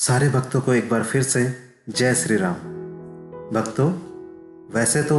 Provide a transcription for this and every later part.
सारे भक्तों को एक बार फिर से जय श्री राम। भक्तों, वैसे तो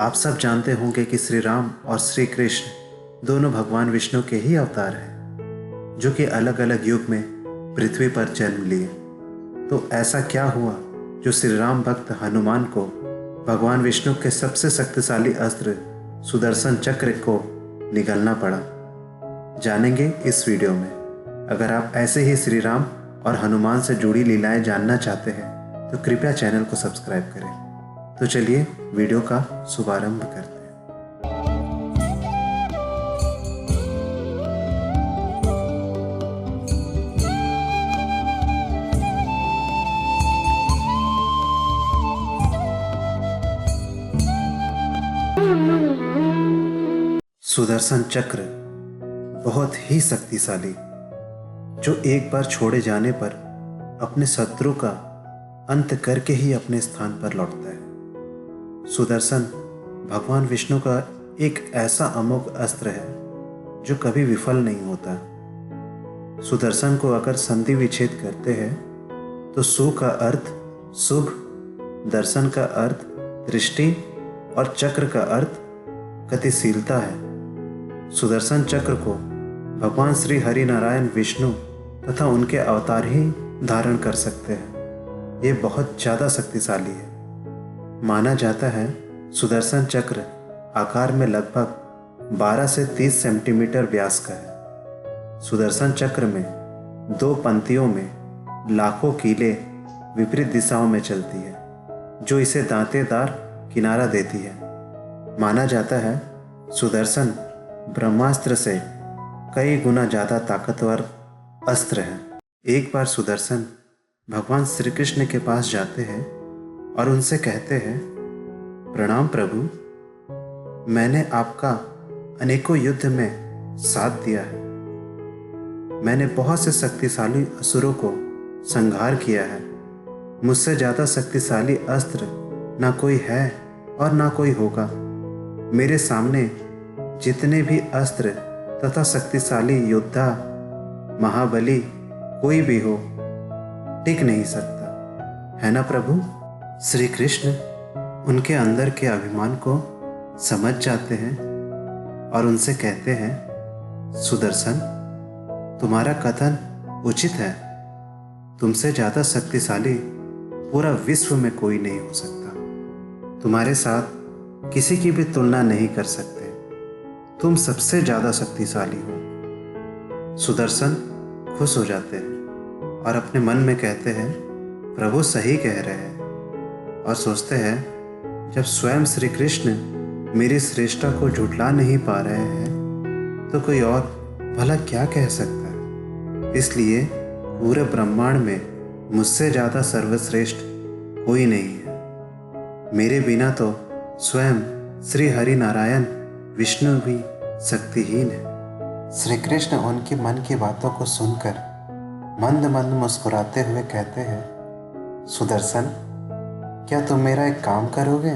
आप सब जानते होंगे कि श्री राम और श्री कृष्ण दोनों भगवान विष्णु के ही अवतार हैं, जो कि अलग अलग युग में पृथ्वी पर जन्म लिए। तो ऐसा क्या हुआ जो श्री राम भक्त हनुमान को भगवान विष्णु के सबसे शक्तिशाली अस्त्र सुदर्शन चक्र को निगलना पड़ा, जानेंगे इस वीडियो में। अगर आप ऐसे ही श्री राम और हनुमान से जुड़ी लीलाएं जानना चाहते हैं तो कृपया चैनल को सब्सक्राइब करें। तो चलिए वीडियो का शुभारंभ करते हैं। सुदर्शन चक्र बहुत ही शक्तिशाली, जो एक बार छोड़े जाने पर अपने शत्रु का अंत करके ही अपने स्थान पर लौटता है। सुदर्शन भगवान विष्णु का एक ऐसा अमोघ अस्त्र है जो कभी विफल नहीं होता। सुदर्शन को अगर संधि विच्छेद करते हैं तो सु का अर्थ शुभ, दर्शन का अर्थ दृष्टि और चक्र का अर्थ गतिशीलता है। सुदर्शन चक्र को भगवान श्री हरि नारायण विष्णु तथा उनके अवतार ही धारण कर सकते हैं। ये बहुत ज़्यादा शक्तिशाली है। माना जाता है सुदर्शन चक्र आकार में लगभग 12 से 30 सेंटीमीटर व्यास का है। सुदर्शन चक्र में 2 पंक्तियों में लाखों कीलें विपरीत दिशाओं में चलती है, जो इसे दांतेदार किनारा देती है। माना जाता है सुदर्शन ब्रह्मास्त्र से कई गुना ज़्यादा ताकतवर अस्त्र है। एक बार सुदर्शन भगवान श्री कृष्ण के पास जाते हैं और उनसे कहते हैं, प्रणाम प्रभु, मैंने आपका अनेकों युद्ध में साथ दिया है। मैंने बहुत से शक्तिशाली असुरों को संहार किया है। मुझसे ज़्यादा शक्तिशाली अस्त्र ना कोई है और ना कोई होगा। मेरे सामने जितने भी अस्त्र तथा शक्तिशाली योद्धा, महाबली कोई भी हो, टिक नहीं सकता, है ना प्रभु। श्री कृष्ण उनके अंदर के अभिमान को समझ जाते हैं और उनसे कहते हैं, सुदर्शन, तुम्हारा कथन उचित है। तुमसे ज़्यादा शक्तिशाली पूरा विश्व में कोई नहीं हो सकता। तुम्हारे साथ किसी की भी तुलना नहीं कर सकते। तुम सबसे ज़्यादा शक्तिशाली हो। सुदर्शन खुश हो जाते हैं और अपने मन में कहते हैं, प्रभु सही कह रहे हैं। और सोचते हैं, जब स्वयं श्री कृष्ण मेरी श्रेष्ठता को झुठला नहीं पा रहे हैं तो कोई और भला क्या कह सकता है। इसलिए पूरे ब्रह्मांड में मुझसे ज़्यादा सर्वश्रेष्ठ कोई नहीं है। मेरे बिना तो स्वयं श्री हरि नारायण विष्णु भी शक्तिहीन है। श्री कृष्ण उनकी मन की बातों को सुनकर मंद मंद मुस्कुराते हुए कहते हैं, सुदर्शन, क्या तुम मेरा एक काम करोगे?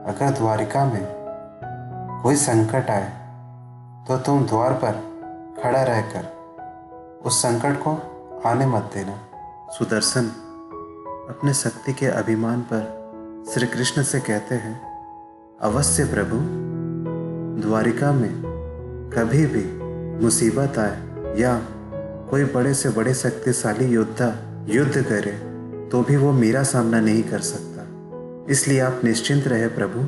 अगर द्वारिका में कोई संकट आए तो तुम द्वार पर खड़ा रहकर उस संकट को आने मत देना। सुदर्शन अपने शक्ति के अभिमान पर श्री कृष्ण से कहते हैं, अवश्य प्रभु, द्वारिका में कभी भी मुसीबत आए या कोई बड़े से बड़े शक्तिशाली योद्धा युद्ध करे तो भी वो मेरा सामना नहीं कर सकता। इसलिए आप निश्चिंत रहे प्रभु।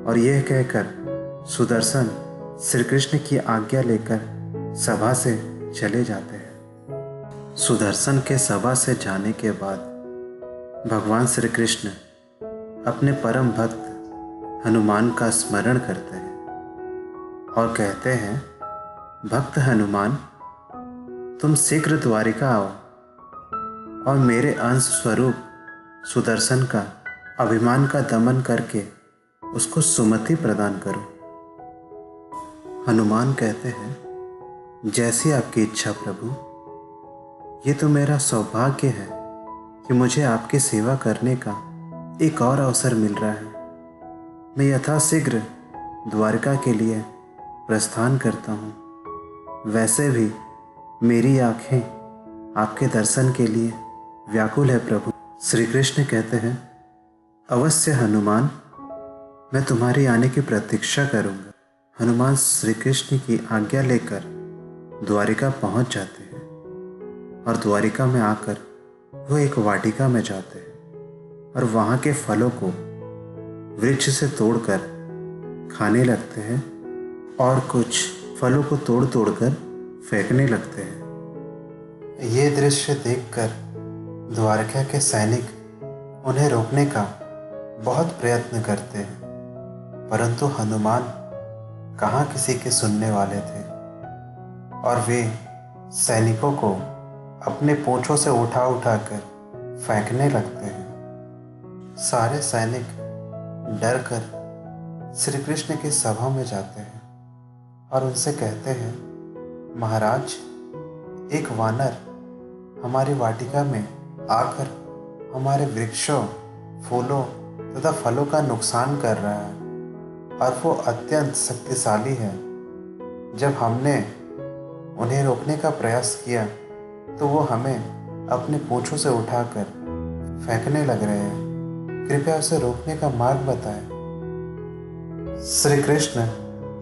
और यह कहकर सुदर्शन श्री कृष्ण की आज्ञा लेकर सभा से चले जाते हैं। सुदर्शन के सभा से जाने के बाद भगवान श्री कृष्ण अपने परम भक्त हनुमान का स्मरण करते हैं और कहते हैं, भक्त हनुमान, तुम शीघ्र द्वारिका आओ और मेरे अंश स्वरूप सुदर्शन का अभिमान का दमन करके उसको सुमति प्रदान करो। हनुमान कहते हैं, जैसी आपकी इच्छा प्रभु। ये तो मेरा सौभाग्य है कि मुझे आपकी सेवा करने का एक और अवसर मिल रहा है। मैं यथाशीघ्र द्वारका के लिए प्रस्थान करता हूँ। वैसे भी मेरी आँखें आपके दर्शन के लिए व्याकुल है प्रभु। श्री कृष्ण कहते हैं, अवश्य हनुमान, मैं तुम्हारी आने की प्रतीक्षा करूंगा। हनुमान श्री कृष्ण की आज्ञा लेकर द्वारिका पहुंच जाते हैं और द्वारिका में आकर वो एक वाटिका में जाते हैं और वहाँ के फलों को वृक्ष से तोड़कर खाने लगते हैं और कुछ फलों को तोड़ तोड़कर फेंकने लगते हैं। ये दृश्य देखकर द्वारका के सैनिक उन्हें रोकने का बहुत प्रयत्न करते हैं, परंतु हनुमान कहाँ किसी के सुनने वाले थे और वे सैनिकों को अपने पूंछों से उठा उठाकर फेंकने लगते हैं। सारे सैनिक डरकर श्री कृष्ण की सभा में जाते हैं और उनसे कहते हैं, महाराज, एक वानर हमारी वाटिका में आकर हमारे वृक्षों, फूलों तथा फलों का नुकसान कर रहा है और वो अत्यंत शक्तिशाली है। जब हमने उन्हें रोकने का प्रयास किया तो वो हमें अपने पूंछों से उठाकर फेंकने लग रहे हैं। कृपया उसे रोकने का मार्ग बताएं। श्री कृष्ण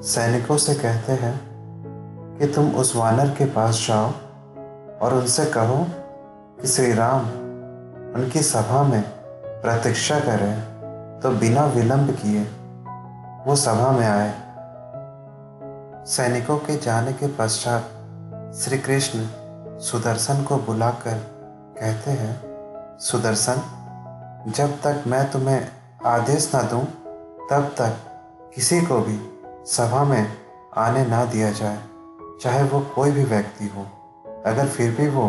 सैनिकों से कहते हैं कि तुम उस वानर के पास जाओ और उनसे कहो कि श्री राम उनकी सभा में प्रतीक्षा करें, तो बिना विलंब किए वो सभा में आए। सैनिकों के जाने के पश्चात श्री कृष्ण सुदर्शन को बुलाकर कहते हैं, सुदर्शन, जब तक मैं तुम्हें आदेश न दूं तब तक किसी को भी सभा में आने ना दिया जाए, चाहे वो कोई भी व्यक्ति हो। अगर फिर भी वो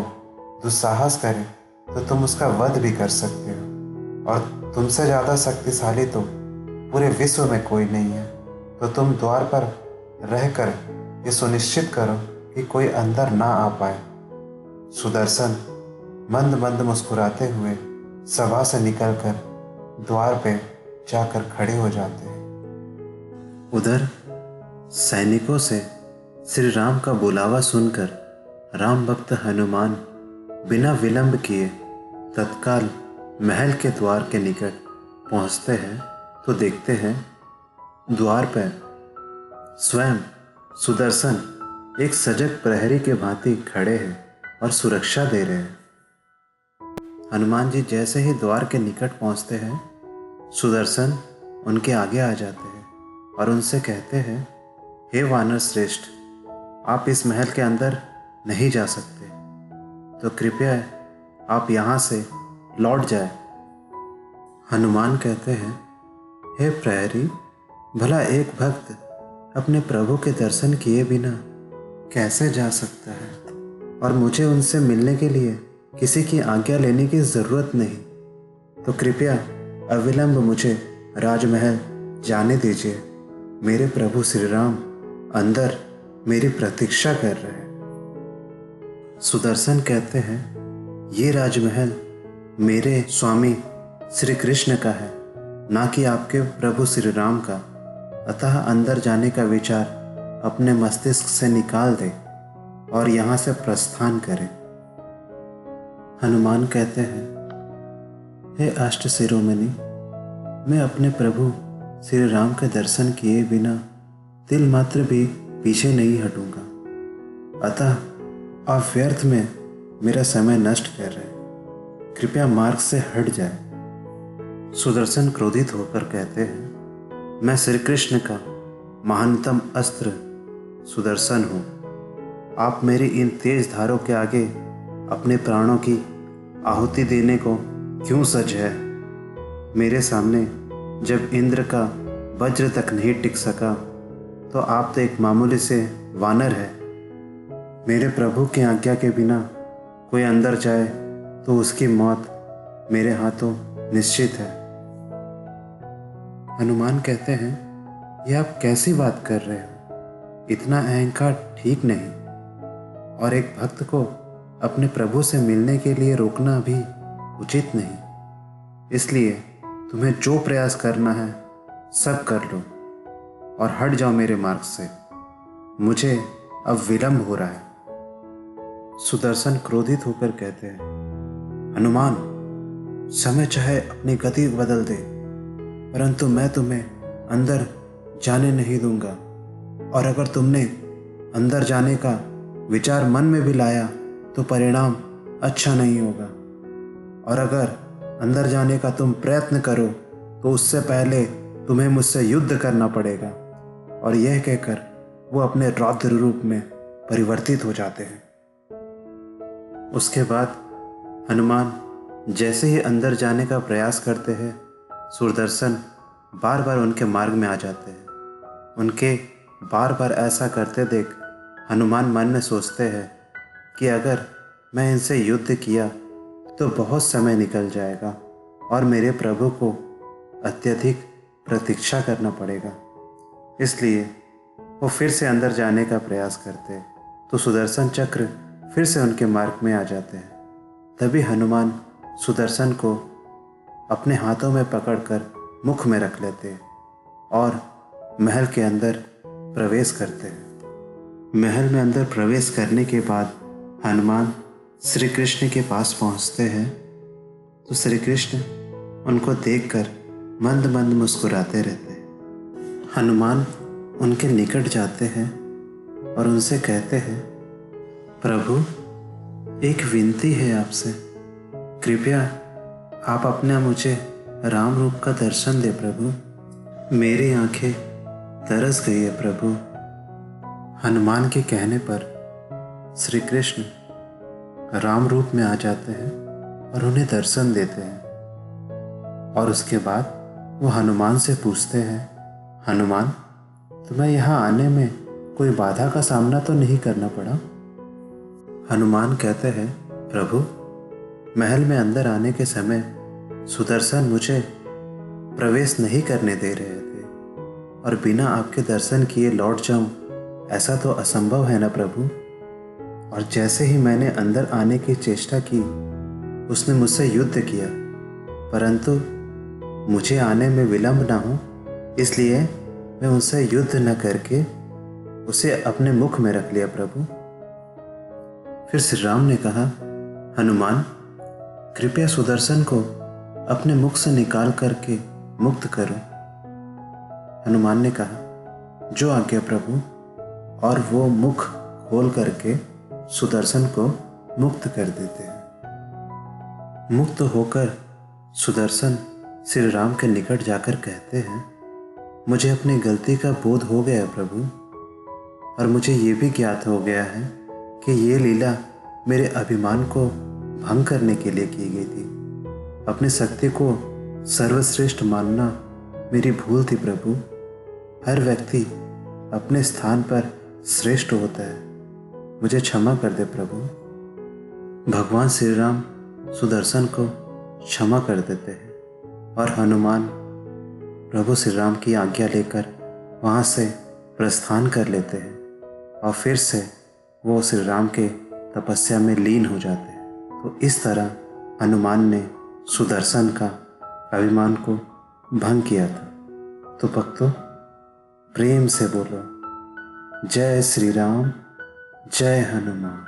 दुस्साहस करे तो तुम उसका वध भी कर सकते हो और तुमसे ज़्यादा शक्तिशाली तो पूरे विश्व में कोई नहीं है। तो तुम द्वार पर रहकर ये सुनिश्चित करो कि कोई अंदर ना आ पाए। सुदर्शन मंद मंद मुस्कुराते हुए सभा से निकलकर द्वार पे जाकर खड़े हो जाते हैं। उधर सैनिकों से श्री राम का बुलावा सुनकर राम भक्त हनुमान बिना विलंब किए तत्काल महल के द्वार के निकट पहुंचते हैं तो देखते हैं द्वार पर स्वयं सुदर्शन एक सजग प्रहरी के भांति खड़े हैं और सुरक्षा दे रहे हैं। हनुमान जी जैसे ही द्वार के निकट पहुंचते हैं, सुदर्शन उनके आगे आ जाते हैं और उनसे कहते हैं, हे वानर श्रेष्ठ, आप इस महल के अंदर नहीं जा सकते, तो कृपया आप यहाँ से लौट जाए। हनुमान कहते हैं, हे प्रहरी, भला एक भक्त अपने प्रभु के दर्शन किए बिना कैसे जा सकता है, और मुझे उनसे मिलने के लिए किसी की आज्ञा लेने की ज़रूरत नहीं, तो कृपया अविलंब मुझे राजमहल जाने दीजिए। मेरे प्रभु श्री राम अंदर मेरी प्रतीक्षा कर रहे हैं। सुदर्शन कहते हैं, ये राजमहल मेरे स्वामी श्री कृष्ण का है, ना कि आपके प्रभु श्री राम का। अतः अंदर जाने का विचार अपने मस्तिष्क से निकाल दे और यहाँ से प्रस्थान करें। हनुमान कहते हैं, हे अष्ट शिरोमणि, मैं अपने प्रभु श्री राम के दर्शन किए बिना तिल मात्र भी पीछे नहीं हटूंगा। अतः आप व्यर्थ में मेरा समय नष्ट कर रहे हैं, कृपया मार्ग से हट जाए। सुदर्शन क्रोधित होकर कहते हैं, मैं श्री कृष्ण का महानतम अस्त्र सुदर्शन हूँ। आप मेरी इन तेज धारों के आगे अपने प्राणों की आहुति देने को क्यों सज है? मेरे सामने जब इंद्र का वज्र तक नहीं टिक सका, तो आप तो एक मामूली से वानर है। मेरे प्रभु की आज्ञा के बिना कोई अंदर जाए तो उसकी मौत मेरे हाथों निश्चित है। हनुमान कहते हैं, यह आप कैसी बात कर रहे हो? इतना अहंकार ठीक नहीं, और एक भक्त को अपने प्रभु से मिलने के लिए रोकना भी उचित नहीं। इसलिए तुम्हें जो प्रयास करना है सब कर लो और हट जाओ मेरे मार्ग से। मुझे अब विलंब हो रहा है। सुदर्शन क्रोधित होकर कहते हैं, हनुमान, समय चाहे अपनी गति बदल दे, परंतु मैं तुम्हें अंदर जाने नहीं दूंगा। और अगर तुमने अंदर जाने का विचार मन में भी लाया तो परिणाम अच्छा नहीं होगा। और अगर अंदर जाने का तुम प्रयत्न करो तो उससे पहले तुम्हें मुझसे युद्ध करना पड़ेगा। और यह कहकर वो अपने रौद्र रूप में परिवर्तित हो जाते हैं। उसके बाद हनुमान जैसे ही अंदर जाने का प्रयास करते हैं, सुदर्शन बार बार उनके मार्ग में आ जाते हैं। उनके बार बार ऐसा करते देख हनुमान मन में सोचते हैं कि अगर मैं इनसे युद्ध किया तो बहुत समय निकल जाएगा और मेरे प्रभु को अत्यधिक प्रतीक्षा करना पड़ेगा। इसलिए वो फिर से अंदर जाने का प्रयास करते तो सुदर्शन चक्र फिर से उनके मार्ग में आ जाते हैं। तभी हनुमान सुदर्शन को अपने हाथों में पकड़कर मुख में रख लेते और महल के अंदर प्रवेश करते हैं। महल में अंदर प्रवेश करने के बाद हनुमान श्री कृष्ण के पास पहुंचते हैं तो श्री कृष्ण उनको देखकर मंद मंद मुस्कुराते रहते हैं। हनुमान उनके निकट जाते हैं और उनसे कहते हैं, प्रभु, एक विनती है आपसे, कृपया आप अपना मुझे राम रूप का दर्शन दे प्रभु। मेरी आंखें तरस गई है प्रभु। हनुमान के कहने पर श्री कृष्ण राम रूप में आ जाते हैं और उन्हें दर्शन देते हैं। और उसके बाद वो हनुमान से पूछते हैं, हनुमान, तुम्हें यहाँ आने में कोई बाधा का सामना तो नहीं करना पड़ा? हनुमान कहते हैं, प्रभु, महल में अंदर आने के समय सुदर्शन मुझे प्रवेश नहीं करने दे रहे थे और बिना आपके दर्शन किए लौट जाऊं, ऐसा तो असंभव है ना प्रभु। और जैसे ही मैंने अंदर आने की चेष्टा की, उसने मुझसे युद्ध किया, परंतु मुझे आने में विलंब ना हो, इसलिए मैं उनसे युद्ध न करके उसे अपने मुख में रख लिया प्रभु। फिर श्री राम ने कहा, हनुमान, कृपया सुदर्शन को अपने मुख से निकाल करके मुक्त करो। हनुमान ने कहा, जो आज्ञा प्रभु। और वो मुख खोल करके सुदर्शन को मुक्त कर देते हैं। मुक्त होकर सुदर्शन श्री राम के निकट जाकर कहते हैं, मुझे अपनी गलती का बोध हो गया प्रभु, और मुझे ये भी ज्ञात हो गया है कि ये लीला मेरे अभिमान को भंग करने के लिए की गई थी। अपनी शक्ति को सर्वश्रेष्ठ मानना मेरी भूल थी प्रभु। हर व्यक्ति अपने स्थान पर श्रेष्ठ होता है, मुझे क्षमा कर दे प्रभु। भगवान श्री राम सुदर्शन को क्षमा कर देते हैं और हनुमान प्रभु श्री राम की आज्ञा लेकर वहाँ से प्रस्थान कर लेते हैं और फिर से वो श्री राम के तपस्या में लीन हो जाते हैं। तो इस तरह हनुमान ने सुदर्शन का अभिमान को भंग किया था। तो भक्तों, प्रेम से बोलो, जय श्री राम, जय हनुमान।